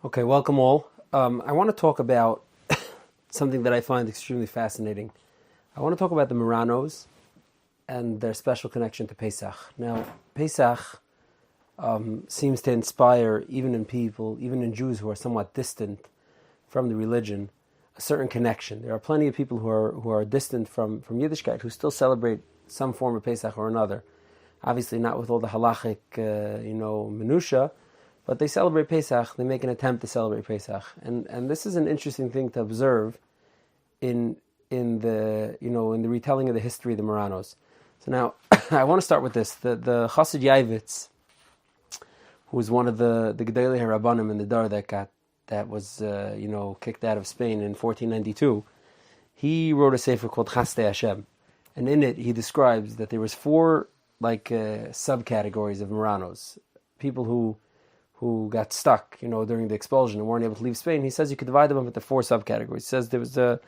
Okay, welcome all. I want to talk about something that I find extremely fascinating. I want to talk about the Marranos and their special connection to Pesach. Now, Pesach seems to inspire, even in people, even in Jews who are somewhat distant from the religion, a certain connection. There are plenty of people who are distant from Yiddishkeit who still celebrate some form of Pesach or another. Obviously, not with all the halachic, minutiae, but they celebrate Pesach. They make an attempt to celebrate Pesach, and this is an interesting thing to observe in the retelling of the history of the Marranos. So now, I want to start with this. The Chassid Yavitz, who was one of the Gedolei Rabbanim in the Dar that was kicked out of Spain in 1492, he wrote a sefer called Chastei Hashem, and in it he describes that there was four subcategories of Marranos, people who got stuck, during the expulsion and weren't able to leave Spain. He says you could divide them up into four subcategories. He says there was the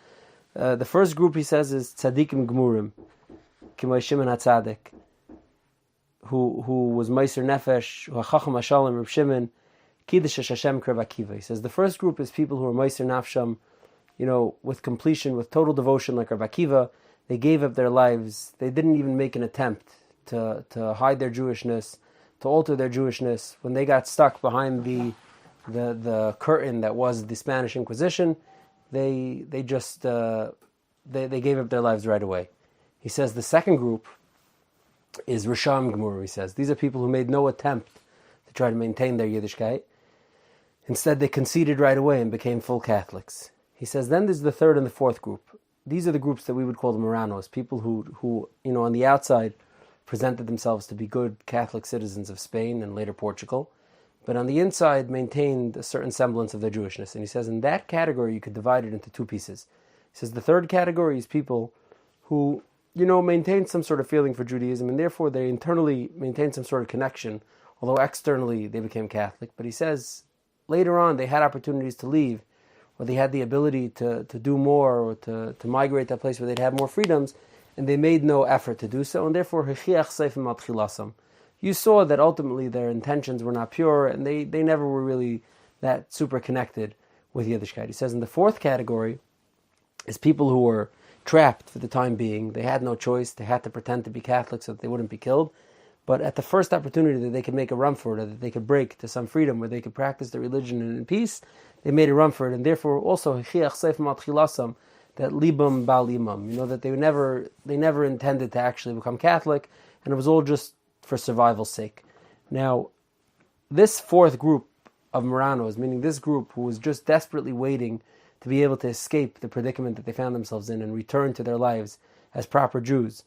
first group, he says, is tzadikim gmurim, Kimay Shimon HaTzadik, who was Meiser Nefesh, Chacham Hashalom, Reb Shimon, Kiddush Hashem Krev Akiva. He says the first group is people who are Meiser Nafsham, with completion, with total devotion, like Reb Akiva. They gave up their lives. They didn't even make an attempt to hide their Jewishness, to alter their Jewishness. When they got stuck behind the curtain that was the Spanish Inquisition, they just they gave up their lives right away. He says the second group is Risham Gemur. He says these are people who made no attempt to try to maintain their Yiddishkeit. Instead, they conceded right away and became full Catholics. He says then there's the third and the fourth group. These are the groups that we would call the Marranos, people who on the outside presented themselves to be good Catholic citizens of Spain and later Portugal, but on the inside maintained a certain semblance of their Jewishness. And he says in that category you could divide it into two pieces. He says the third category is people who, maintain some sort of feeling for Judaism, and therefore they internally maintain some sort of connection, although externally they became Catholic. But he says later on they had opportunities to leave, or they had the ability to do more, or to migrate to a place where they'd have more freedoms, and they made no effort to do so, and therefore you saw that ultimately their intentions were not pure, and they never were really that super connected with Yiddishkeit. He says in the fourth category is people who were trapped for the time being. They had no choice. They had to pretend to be Catholic so that they wouldn't be killed. But at the first opportunity that they could make a run for it, or that they could break to some freedom where they could practice their religion in peace, they made a run for it, and therefore also that libam bal imam, that they never intended to actually become Catholic, and it was all just for survival's sake. Now, this fourth group of Marranos, meaning this group who was just desperately waiting to be able to escape the predicament that they found themselves in and return to their lives as proper Jews,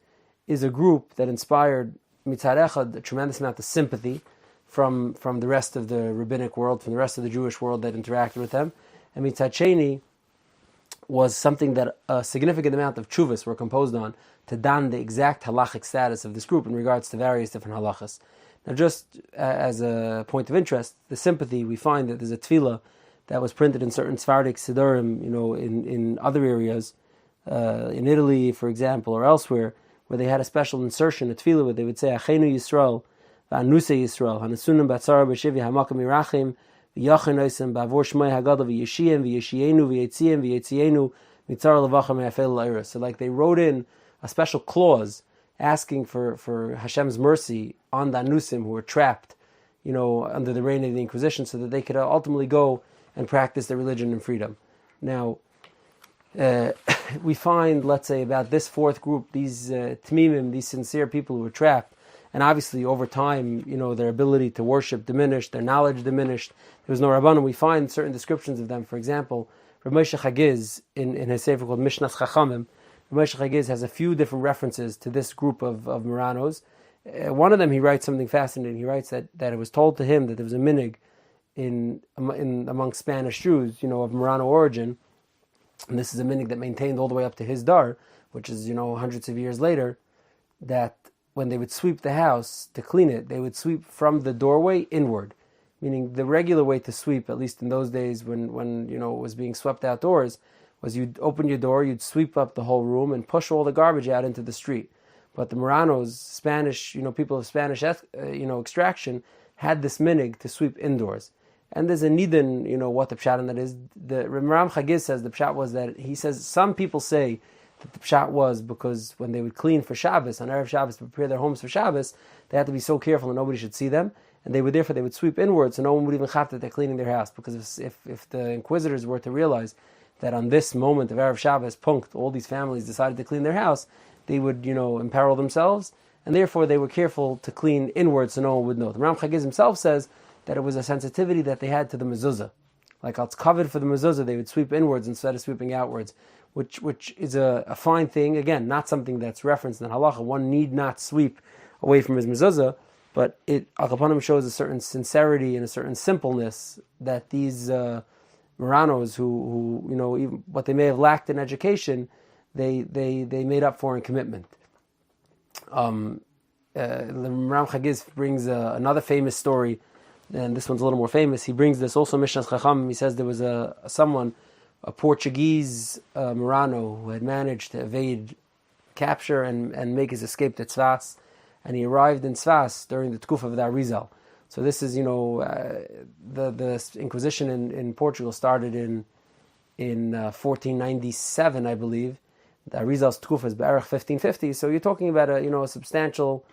is a group that inspired mitzad echad a tremendous amount of sympathy from the rest of the rabbinic world, from the rest of the Jewish world that interacted with them, and mitzad sheni was something that a significant amount of tshuvas were composed on to dan the exact halachic status of this group in regards to various different halachas. Now, just as a point of interest, the sympathy, we find that there's a tefillah that was printed in certain Sephardic Sidurim, in other areas, in Italy, for example, or elsewhere, where they had a special insertion, a tefillah, where they would say, Achenu Yisrael, V'anuse Yisrael, Hanasunim Batzara B'Shivi Hamakam Yirachim, V'yachenoisem B'avor Shmei Hagadol V'yeshiyem V'yeshienu V'yetziem V'yetzienu Mitzar Levacham Me'afel L'Eira. So like they wrote in a special clause asking for Hashem's mercy on the Anusim who were trapped, under the reign of the Inquisition, so that they could ultimately go and practice their religion in freedom. Now, we find, let's say, about this fourth group, these tmimim, these sincere people who were trapped, and obviously over time, their ability to worship diminished, their knowledge diminished. There was no Rabbanim. We find certain descriptions of them. For example, Rav Moshe Chagiz, in his sefer called Mishnas Chachamim, Rav Moshe Chagiz has a few different references to this group of Marranos. One of them, he writes something fascinating. He writes that it was told to him that there was a minig in among Spanish Jews, of Marrano origin, and this is a minig that maintained all the way up to his dar, which is, hundreds of years later, that when they would sweep the house to clean it, they would sweep from the doorway inward, meaning the regular way to sweep, at least in those days when it was being swept outdoors, was you'd open your door, you'd sweep up the whole room and push all the garbage out into the street. But the Marranos, Spanish, people of Spanish, extraction, had this minig to sweep indoors. And there's a nidin, what the pshat in that is. The Ram Chagiz says the pshat was that, he says some people say that the pshat was because when they would clean for Shabbos, on Erev Shabbos, to prepare their homes for Shabbos, they had to be so careful that nobody should see them, and they would sweep inwards, so no one would even have that they're cleaning their house, because if the inquisitors were to realize that on this moment of Erev Shabbos, punkt, all these families decided to clean their house, they would, imperil themselves, and therefore they were careful to clean inwards so no one would know. The Ram Chagiz himself says that it was a sensitivity that they had to the mezuzah. Like it's covered for the mezuzah, they would sweep inwards instead of sweeping outwards, which is a fine thing. Again, not something that's referenced in halacha. One need not sweep away from his mezuzah, but it Akapanim shows a certain sincerity and a certain simpleness that these Marranos, who even what they may have lacked in education, they made up for in commitment. The Ram Chagiz brings another famous story, and this one's a little more famous. He brings this also Mishnah Chacham. He says there was a Portuguese Marrano who had managed to evade capture and make his escape to Tzfas, and he arrived in Tzfas during the Tkuf of the Arizal. So this is, the Inquisition in Portugal started in 1497, I believe. The Arizal's Tkuf is Be'erach 1550. So you're talking about a substantial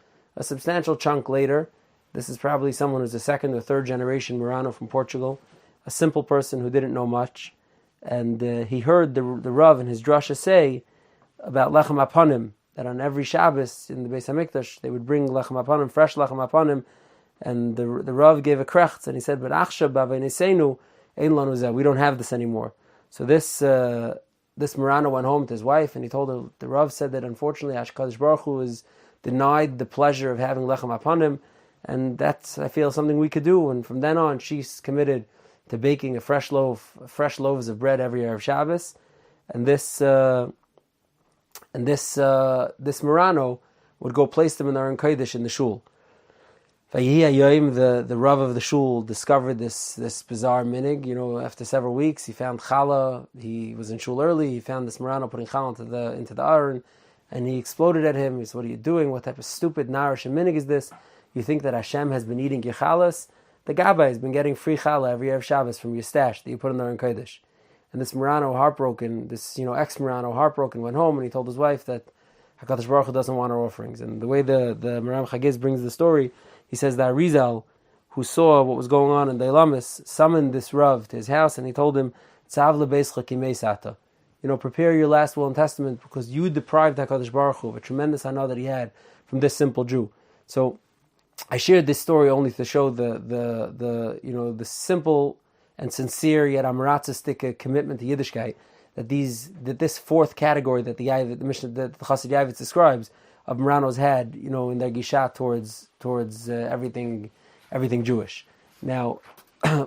chunk later. This is probably someone who's a second or third generation Marrano from Portugal, a simple person who didn't know much, and he heard the Rav in his drasha say about lechem apanim, that on every Shabbos in the Beis Hamikdash they would bring lechem apanim, fresh lechem apanim, and the Rav gave a krechts, and he said, "But achshav b'aveineseinu ein lanu zeh, we don't have this anymore." So this Marrano went home to his wife, and he told her, the Rav said that unfortunately HaKadosh Baruch Hu is denied the pleasure of having lechem apanim, and that's, I feel, something we could do. And from then on, she's committed to baking fresh loaves of bread every Erev Shabbos, and this Marrano would go place them in the Aron Kodesh in the shul. The Rav of the shul discovered this bizarre minig. After several weeks, he found challah. He was in shul early. He found this Marrano putting challah into the Aron, and he exploded at him. He said, "What are you doing? What type of stupid narish and minig is this? You think that Hashem has been eating your chalas? The Gabbai has been getting free challah every Erev Shabbos from your stash that you put in the Aron Kodesh." And this Marrano, heartbroken, ex-Marrano, heartbroken, went home and he told his wife that HaKadosh Baruch Hu doesn't want our offerings. And the way the Ram Chagiz brings the story, he says that Arizal, who saw what was going on in Deilamis, summoned this Rav to his house and he told him, "Tzav lebeischa kimei sata." Prepare your last will and testament because you deprived HaKadosh Baruch Hu of a tremendous hana that he had from this simple Jew. So I shared this story only to show the simple and sincere yet amratzistic commitment to Yiddishkeit that this fourth category that the Mishnah, that the Chassid Yavitz describes of Marranos had, in their gishat towards everything Jewish. Now,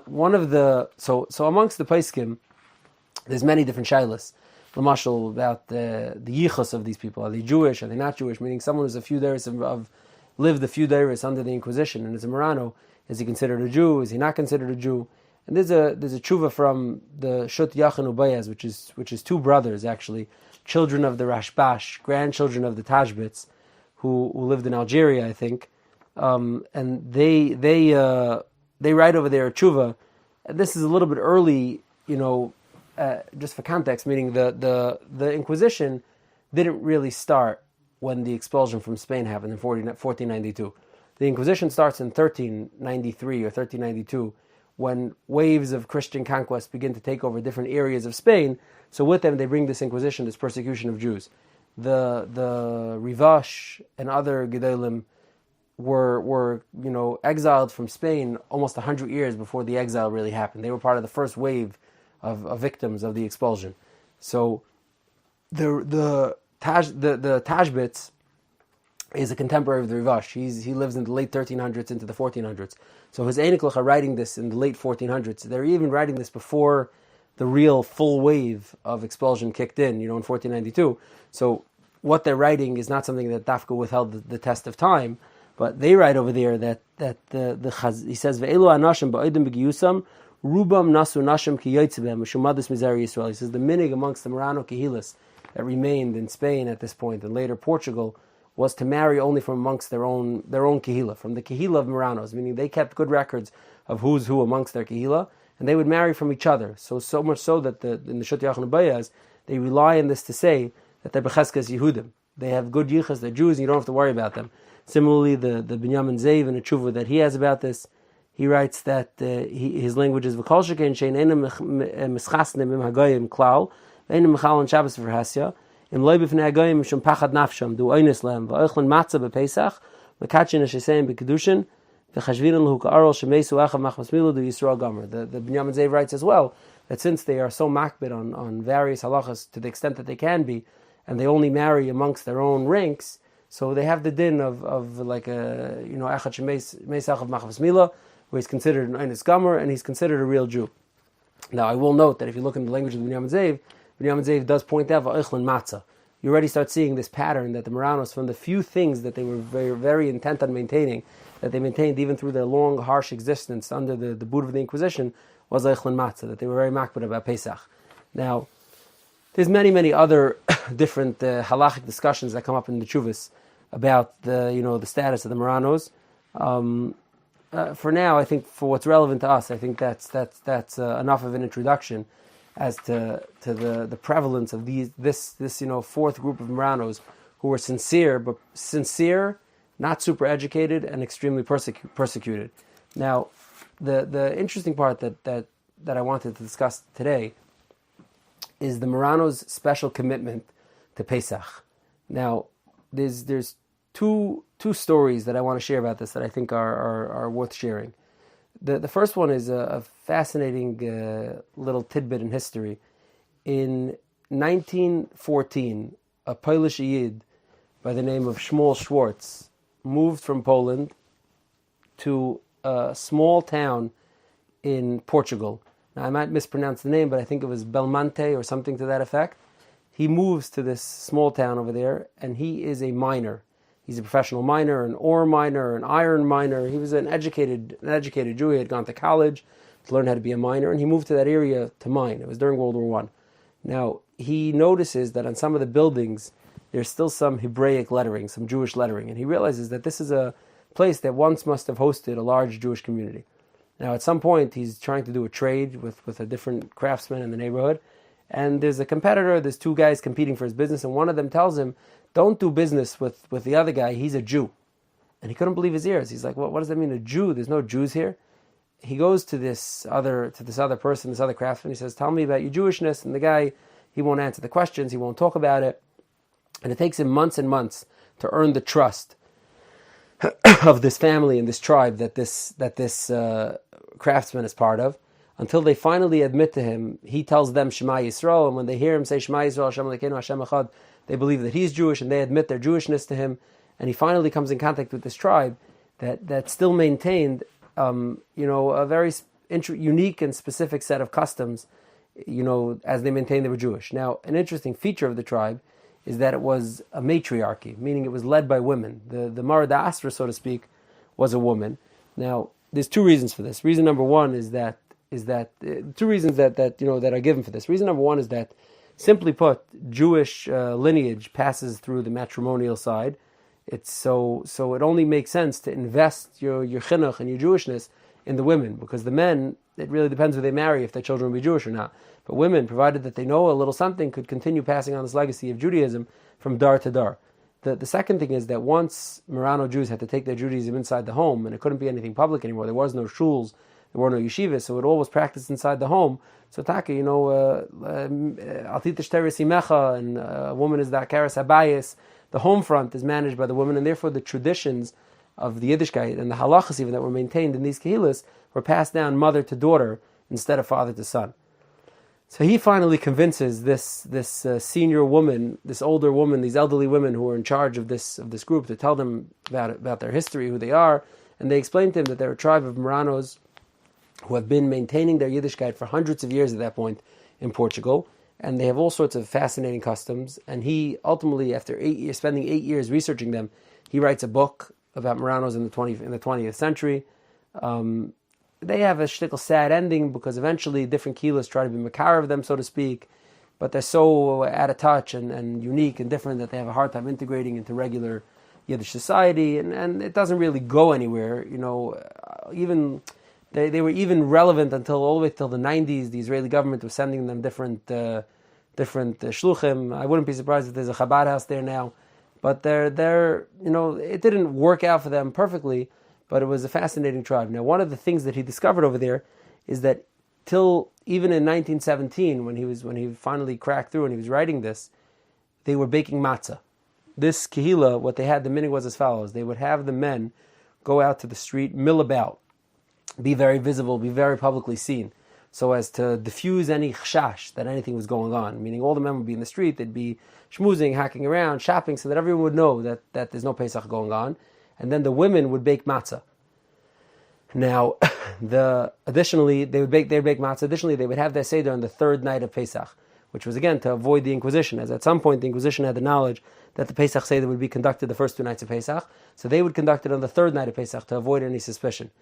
one of the so amongst the Paiskim, there's many different shaylas. L'mashal about the yichus of these people. Are they Jewish? Are they not Jewish? Meaning someone who's a few days of lived a few days under the Inquisition and is a Marrano, is he considered a Jew? Is he not considered a Jew? And there's a tshuva from the Shut Yachin Ubayaz, which is two brothers actually, children of the Rashbash, grandchildren of the Tashbits, who lived in Algeria, I think, and they write over there a tshuva. And this is a little bit early, just for context, meaning the Inquisition didn't really start when the expulsion from Spain happened in 1492. The Inquisition starts in 1393 or 1392, when waves of Christian conquest begin to take over different areas of Spain. So with them, they bring this Inquisition, this persecution of Jews. The Rivash and other Gedolim were exiled from Spain almost 100 years before the exile really happened. They were part of the first wave of victims of the expulsion. So the Tashbits is a contemporary of the Rivash. He lives in the late 1300s into the 1400s. So his Einiklich are writing this in the late 1400s. They're even writing this before the real full wave of expulsion kicked in, in 1492. So what they're writing is not something that Dafka withheld the test of time, but they write over there that he says ve'elu anashim ba'odim b'giyusam rubam nasu nashim ki yotzebem mishumadus mizari Yisrael. He says the minig amongst the Marrano Kehilas that remained in Spain at this point and later Portugal was to marry only from amongst their own kehillah, from the kehillah of Marranos, meaning they kept good records of who's who amongst their kehillah, and they would marry from each other. So much so that in the Shut Yachon Bayaz, they rely on this to say that they're Becheskas Yehudim. They have good yichas, they're Jews, and you don't have to worry about them. Similarly, the Binyamin Zev in a tshuva that he has about this, he writes that his language is V'kol shekein shein enam mischasnim im hagoyim klal, v'enam michal and Shabbos v'rhasya, im loy b'fnei hagoyim mishum pachad nafsham, du oynes lehem, v'oichlen matzah b'Pesach, v'kachin ha-sheseim b'kedushin, v'chashvirin l'hu ka'arol shemesu achav machmas milu du Yisrael gomer. The Binyamin Zev writes as well that since they are so makbid on various halachas to the extent that they can be, and they only marry amongst their own ranks, so they have the din of like a echad shemeis achav machmas milu, where he's considered an Einis Gomer, and he's considered a real Jew. Now, I will note that if you look in the language of Binyamin Zev does point out Va'ichlin Matzah. You already start seeing this pattern that the Marranos, from the few things that they were very, very intent on maintaining, that they maintained even through their long, harsh existence under the boot of the Inquisition, was Va'ichlin Matzah, that they were very makbid about Pesach. Now, there's many, many other different halachic discussions that come up in the Chuvas about the status of the Marranos. For now, I think for what's relevant to us, I think that's enough of an introduction as to the prevalence of this fourth group of Marranos who were sincere, not super educated, and extremely persecuted. Now, the interesting part that I wanted to discuss today is the Marranos' special commitment to Pesach. Now, there's two stories that I want to share about this that I think are worth sharing. The first one is a fascinating little tidbit in history. In 1914, a Polish Yid by the name of Shmuel Schwartz moved from Poland to a small town in Portugal. Now, I might mispronounce the name, but I think it was Belmonte or something to that effect. He moves to this small town over there, and he is a miner. He's a professional miner, an ore miner, an iron miner. He was an educated Jew. He had gone to college to learn how to be a miner, and he moved to that area to mine. It was during World War I. Now, he notices that on some of the buildings, there's still some Hebraic lettering, some Jewish lettering, and he realizes that this is a place that once must have hosted a large Jewish community. Now, at some point, he's trying to do a trade with a different craftsman in the neighborhood, and there's a competitor, there's two guys competing for his business, and one of them tells him, don't do business with the other guy, he's a Jew. And he couldn't believe his ears. He's like, what does that mean, a Jew? There's no Jews here. He goes to this other person, this other craftsman, he says, tell me about your Jewishness, and the guy, he won't answer the questions, he won't talk about it, and it takes him months and months to earn the trust of this family and this tribe that this craftsman is part of, until they finally admit to him. He tells them Shema Yisrael, and when they hear him say Shema Yisrael, Hashem Elokeinu, Hashem Echad, they believe that he's Jewish, and they admit their Jewishness to him, and he finally comes in contact with this tribe that still maintained a very unique and specific set of customs, as they maintained they were Jewish. Now, an interesting feature of the tribe is that it was a matriarchy, meaning it was led by women. The Mara Asra, so to speak, was a woman. Now, there's two reasons for this. Reason number one is that two reasons that are given for this. Reason number one is that, simply put, Jewish lineage passes through the matrimonial side. It's so it only makes sense to invest your chinuch and your Jewishness in the women, because the men, it really depends who they marry, if their children will be Jewish or not. But women, provided that they know a little something, could continue passing on this legacy of Judaism from dar to dar. The second thing is that once Marrano Jews had to take their Judaism inside the home, and it couldn't be anything public anymore, there was no shuls, there were no yeshivas, so it all was practiced inside the home. So taka, altita shteres imecha, and a woman is the akaras habayis. The home front is managed by the woman, and therefore the traditions of the Yiddishkeit and the halachas even that were maintained in these kehillas were passed down mother to daughter instead of father to son. So he finally convinces this senior woman, this older woman, these elderly women who are in charge of this group, to tell them about their history, who they are, and they explain to him that they're a tribe of Marranos who have been maintaining their Yiddishkeit for hundreds of years at that point in Portugal, and they have all sorts of fascinating customs. And he ultimately, after spending 8 years researching them, he writes a book about Marranos in the 20th century. They have a shtickle sad ending, because eventually different kehillas try to be makar of them, so to speak, but they're so out of touch and unique and different that they have a hard time integrating into regular Yiddish society, and it doesn't really go anywhere. Even they were even relevant until all the way till the 90s. The Israeli government was sending them different shluchim. I wouldn't be surprised if there's a Chabad house there now, but it didn't work out for them perfectly, but it was a fascinating tribe. Now, one of the things that he discovered over there is that till even in 1917, when he finally cracked through and he was writing this, they were baking matzah. This kehila, what they had, the minhag was as follows: they would have the men go out to the street, mill about, be very visible, be very publicly seen, so as to diffuse any chashash that anything was going on. Meaning all the men would be in the street, they'd be schmoozing, hacking around, shopping, so that everyone would know that there's no Pesach going on. And then the women would bake matzah. Now, additionally, they would bake matzah. Additionally, they would have their seder on the third night of Pesach, which was again to avoid the Inquisition, as at some point the Inquisition had the knowledge that the Pesach seder would be conducted the first 2 nights of Pesach, so they would conduct it on the third night of Pesach to avoid any suspicion.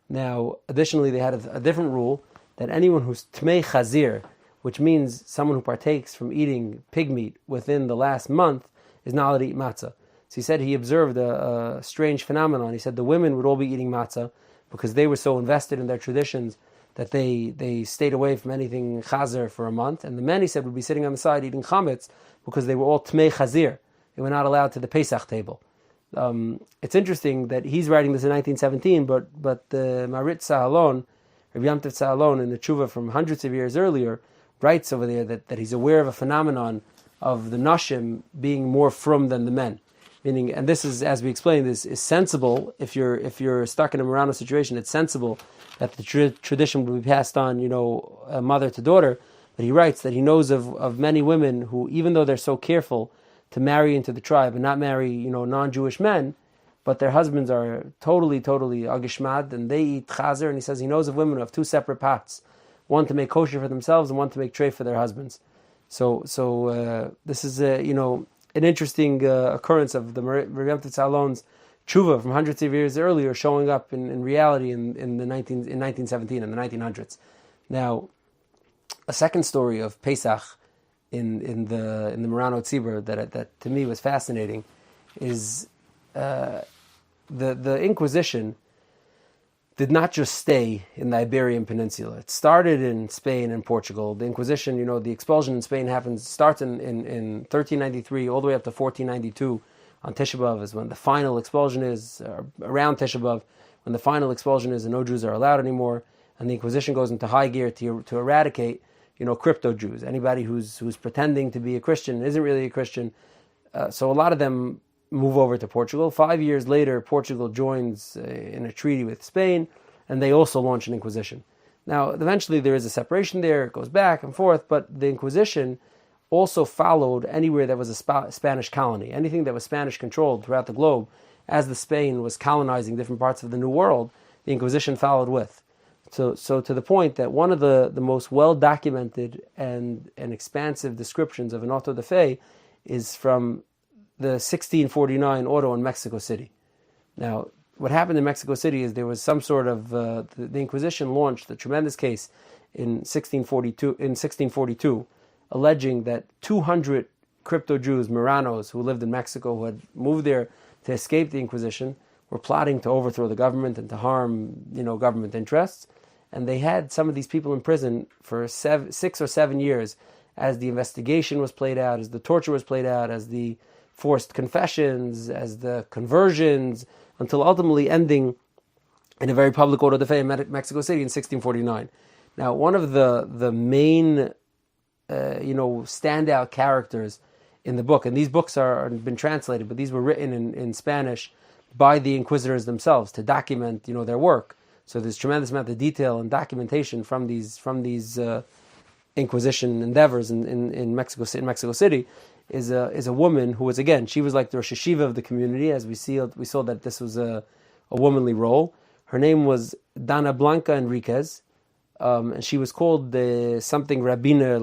Now, additionally, they had a different rule that anyone who's tmei chazir, which means someone who partakes from eating pig meat within the last month, is not allowed to eat matzah. So he said he observed a strange phenomenon. He said the women would all be eating matzah because they were so invested in their traditions that they stayed away from anything chazer for a month. And the men, he said, would be sitting on the side eating chametz because they were all tmei chazir. They were not allowed to the Pesach table. It's interesting that he's writing this in 1917, but the Marit Sahalon, Rabbi Yom Tov Sahalon, in the tshuva from hundreds of years earlier, writes over there that he's aware of a phenomenon of the nashim being more frum than the men. Meaning, and this is, as we explained, is sensible. If you're stuck in a Marranos situation, it's sensible that the tradition will be passed on, mother to daughter. But he writes that he knows of many women who, even though they're so careful to marry into the tribe and not marry, non-Jewish men, but their husbands are totally agishmad, and they eat chazer. And he says he knows of women who have 2 separate pots, one to make kosher for themselves and one to make treif for their husbands. So this is an interesting occurrence of the Rabbi Yom Tov Salon's tshuva from hundreds of years earlier showing up in reality in 1917 in the 1900s. Now, a second story of Pesach in the Marrano Tzibur that to me was fascinating is the Inquisition did not just stay in the Iberian Peninsula. It started in Spain and Portugal. The Inquisition, the expulsion in Spain starts in 1393 all the way up to 1492 on Tisha B'Av is when the final expulsion is, around Tisha B'Av, when the final expulsion is and no Jews are allowed anymore, and the Inquisition goes into high gear to eradicate, crypto Jews, anybody who's pretending to be a Christian and isn't really a Christian. So a lot of them move over to Portugal. 5 years later, Portugal joins in a treaty with Spain, and they also launch an Inquisition. Now, eventually there is a separation there, it goes back and forth, but the Inquisition also followed anywhere that was a Spanish colony, anything that was Spanish controlled throughout the globe. As the Spain was colonizing different parts of the New World, the Inquisition followed with. So to the point that one of the most well-documented and expansive descriptions of an auto de fe is from the 1649 auto in Mexico City. Now, what happened in Mexico City is there was some sort of the Inquisition launched a tremendous case in 1642, alleging that 200 crypto Jews, Marranos, who lived in Mexico, who had moved there to escape the Inquisition, were plotting to overthrow the government and to harm, government interests. And they had some of these people in prison for 6 or 7 years as the investigation was played out, as the torture was played out, as the forced confessions, as the conversions, until ultimately ending in a very public auto de fe in Mexico City in 1649. Now, one of the main, standout characters in the book, and these books are been translated, but these were written in Spanish by the inquisitors themselves to document, their work. So there's tremendous amount of detail and documentation from these Inquisition endeavors in Mexico City. Is a woman who was, again, she was like the Rosh Hashiva of the community, as we saw that this was a womanly role. Her name was Dana Blanca Enriquez, and she was called something Rabbiner,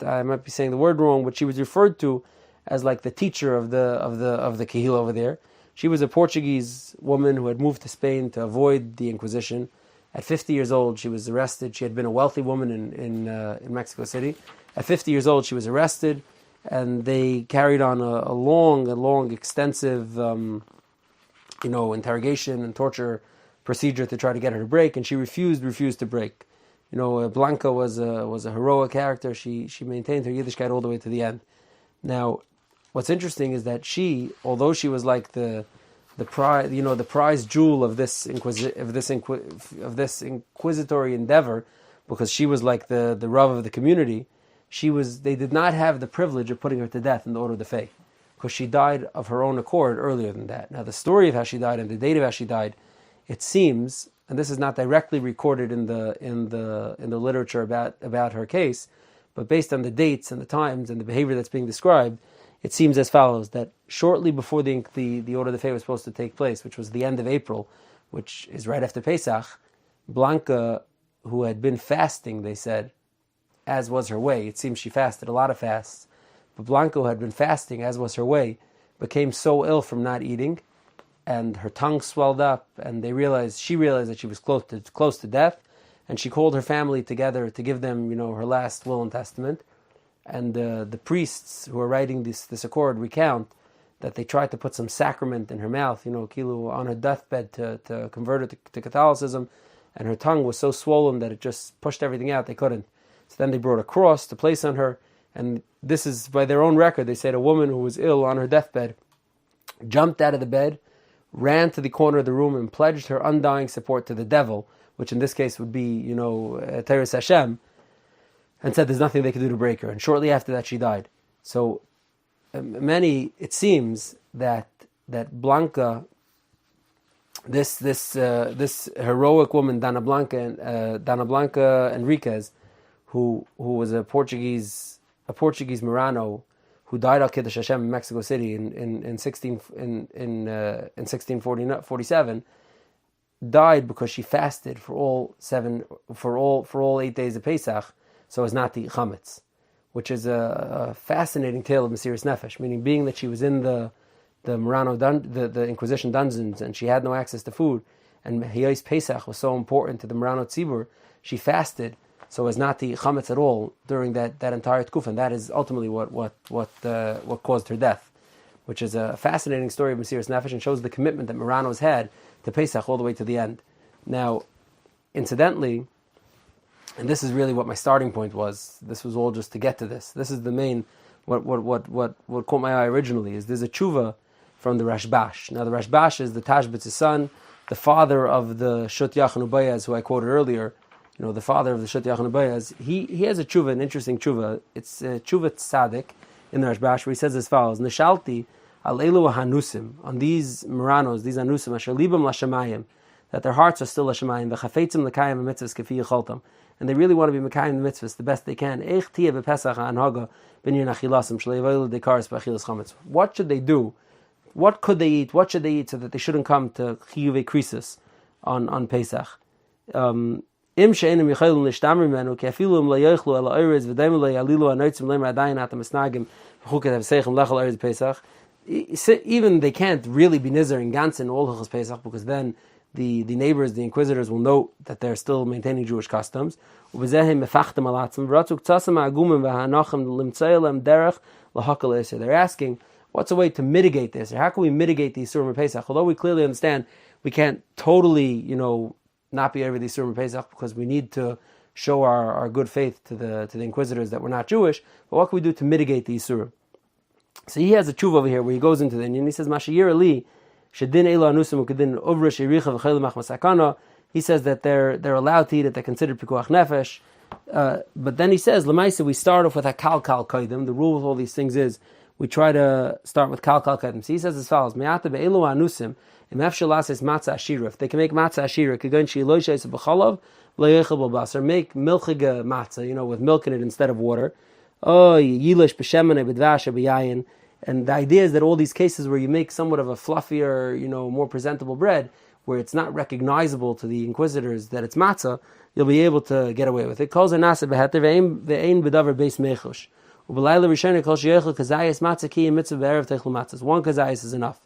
I might be saying the word wrong, but she was referred to as like the teacher of the Kehillah over there. She was a Portuguese woman who had moved to Spain to avoid the Inquisition. At 50 years old, she was arrested. She had been a wealthy woman in Mexico City. At 50 years old, she was arrested. and they carried on a long, extensive, interrogation and torture procedure to try to get her to break, and she refused to break. Blanca was a heroic character. She maintained her Yiddishkeit all the way to the end. Now, what's interesting is that she, although she was like the prize jewel of this inquisitory endeavor, because she was like the Rav of the community, they did not have the privilege of putting her to death in the order of the Faith, because she died of her own accord earlier than that. Now, the story of how she died and the date of how she died, it seems, and this is not directly recorded in the literature about her case, but based on the dates and the times and the behavior that's being described, it seems as follows: that shortly before the order of the Faith was supposed to take place, which was the end of April, which is right after Pesach, Blanca, who had been fasting, they said, as was her way, it seems she fasted a lot of fasts, but Blanca, who had been fasting, as was her way, became so ill from not eating, and her tongue swelled up, and she realized that she was close to death, and she called her family together to give them, her last will and testament. And the priests who were writing this accord recount that they tried to put some sacrament in her mouth, kilu, on her deathbed to convert her to Catholicism, and her tongue was so swollen that it just pushed everything out. They couldn't. So then they brought a cross to place on her, and this is by their own record. They said a woman who was ill on her deathbed jumped out of the bed, ran to the corner of the room, and pledged her undying support to the devil, which in this case would be, Teres Hashem, and said there's nothing they could do to break her. And shortly after that, she died. So it seems that Blanca, this heroic woman, Dana Blanca Enriquez, who was a Portuguese Marrano, who died al Kiddush Hashem in Mexico City in 1647, died because she fasted for all 8 days of Pesach, so as not to eat chametz, which is a fascinating tale of Mesiras Nefesh. Meaning, being that she was in the Marrano the Inquisition dungeons and she had no access to food, and Hayos Pesach was so important to the Marrano Tzibur, she fasted so as not to eat chametz at all during that entire tkufa, and that is ultimately what caused her death, which is a fascinating story of Mesiras Nefesh and shows the commitment that Marranos had to Pesach all the way to the end. Now, incidentally, and this is really what my starting point was. This was all just to get to this. This is the main, what caught my eye originally, is there's a tshuva from the Rashbash. Now the Rashbash is the Tashbitz's son, the father of the Shut Yachanu Bayaz, who I quoted earlier, the father of the Shut Yachanu Bayaz. He has a tshuva, an interesting tshuva. It's a tshuva tzaddik in the Rashbash, where he says as follows: Nishalti al elu hanusim, on these Marranos, these anusim, asher libam lashamayim, that their hearts are still lashamayim, v'chafetzim l'kayim v'mitzvahs kefi yecholtam, and they really want to be mekayim the mitzvahs the best they can. Eich tiyeh b'pesach ha'anhaga b'nir nachilasim shleivayilu dekaris b'achilas chametz. What should they do? What could they eat? What should they eat so that they shouldn't come to chiyuvei krisis on Pesach? Im she'enim yichaylim l'shtamri menu ki afilu im layochlu ela oirez v'daim layalilu anoitzim lemer adayin atam esnagim v'chuket avseichem lechal oirez Pesach. Even they can't really be nizer in ganzen all hilchos Pesach, because then the neighbors, the inquisitors, will note that they're still maintaining Jewish customs. They're asking, what's a way to mitigate this? Or how can we mitigate the Isurim Pesach? Although we clearly understand we can't totally, not be over the Isurim Pesach, because we need to show our good faith to the inquisitors that we're not Jewish. But what can we do to mitigate the Isurim? So he has a tshuva over here where he goes into the and he says, Mashayir Ali, he says that they're allowed to eat it, they're considered pikuach nefesh. But then he says, Lamaisa, we start off with a kal kaidim. The rule of all these things is we try to start with kal kaidim. So he says as follows: Me'ata be'elu anusim im efshel lases matzah ashira. If they can make matzah ashira, kagon she'lo sheis b'chalav loyechel b'basar. Make milchige matzah, with milk in it instead of water. Oh, yilish b'shemane b'dvasha b'yayin. And the idea is that all these cases where you make somewhat of a fluffier, more presentable bread, where it's not recognizable to the inquisitors that it's matzah, you'll be able to get away with it. Calls a nasa beheter ve'ein bedavar beis mechush. Ubelayla rishona kol sheyechel kazayis matzah ki mitzvah be'erev techel matzahs. One kazayis is enough.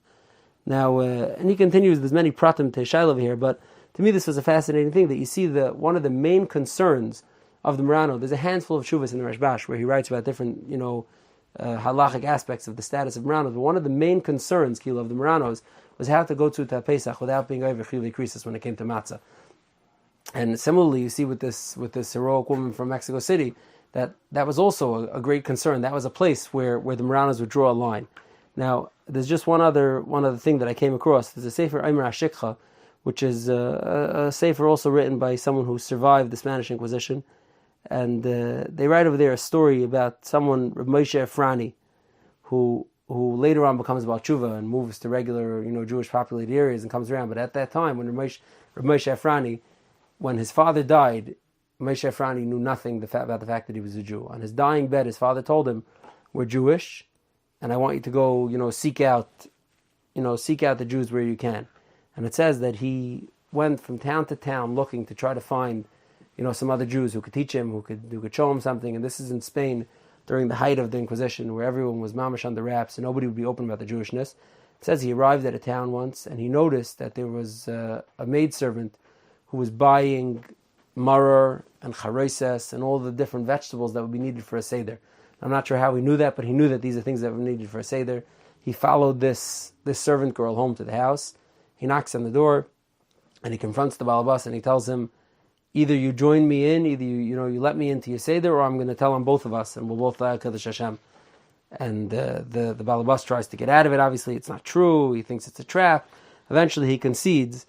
Now, and he continues. There's many pratim teishayl over here, but to me this was a fascinating thing that you see one of the main concerns of the Marrano. There's a handful of shuvas in the Rashbash where he writes about different, halachic aspects of the status of Marranos. But one of the main concerns, Kilo, of the Marranos was how to go to Pesach without being over chiyuvei krisis when it came to matzah. And similarly, you see with this heroic woman from Mexico City, that was also a great concern. That was a place where the Marranos would draw a line. Now, there's just one other thing that I came across. There's a Sefer Eimer HaShikha, which is a Sefer also written by someone who survived the Spanish Inquisition. And they write over there a story about someone, Reb Moshe Efrani, who later on becomes Baal Tshuva and moves to regular, Jewish populated areas and comes around. But at that time, when Reb Moshe Efrani, when his father died, Moshe Efrani knew nothing about the fact that he was a Jew. On his dying bed, his father told him, "We're Jewish, and I want you to go, seek out the Jews where you can." And it says that he went from town to town looking to try to find, some other Jews who could teach him, who could show him something. And this is in Spain during the height of the Inquisition, where everyone was mamash under wraps and nobody would be open about the Jewishness. It says he arrived at a town once and he noticed that there was a maidservant who was buying maror and charoises and all the different vegetables that would be needed for a seder. I'm not sure how he knew that, but he knew that these are things that were needed for a seder. He followed this servant girl home to the house. He knocks on the door, and he confronts the balabas, and he tells him, "Either you join me in, either you let me into your seder, or I'm going to tell on both of us, and we'll both Kaddish Hashem." And the balabas tries to get out of it. Obviously, it's not true. He thinks it's a trap. Eventually, he concedes.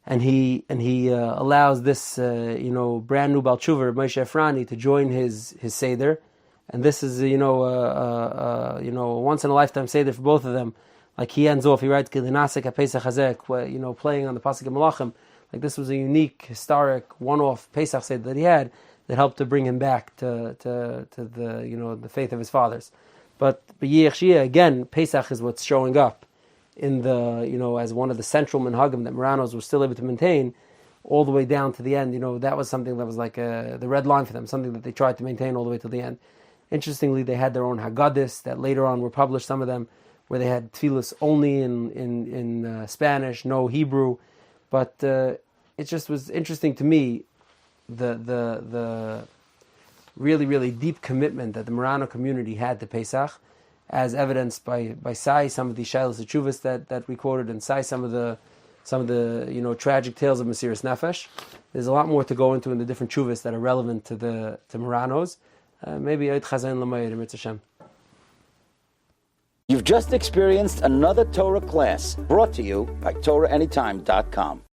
And he allows this brand new Baal Tshuva, Moshe Efrani, to join his seder, and this is a once in a lifetime seder for both of them. Like he ends off, he writes Kilinasek Pesach Hazek, playing on the Pasuk Malachim. Like this was a unique, historic, one-off Pesach seder that he had that helped to bring him back to the faith of his fathers. But Yech Shia, again, Pesach is what's showing up in the, as one of the central minhagim that Marranos were still able to maintain all the way down to the end. That was something that was like the red line for them, something that they tried to maintain all the way to the end. Interestingly, they had their own Haggadis that later on were published, some of them, where they had tefillas only in Spanish, no Hebrew. But it just was interesting to me, the really, really deep commitment that the Marrano community had to Pesach, as evidenced by Sai, some of the Shailas Chuvas that we quoted, and Sai, some of the tragic tales of Mesiras Nefesh. There's a lot more to go into in the different Chuvas that are relevant to Marranos. Maybe Eid Chazayin L'Mayed, Mitzvah Hashem. You've just experienced another Torah class brought to you by TorahAnytime.com.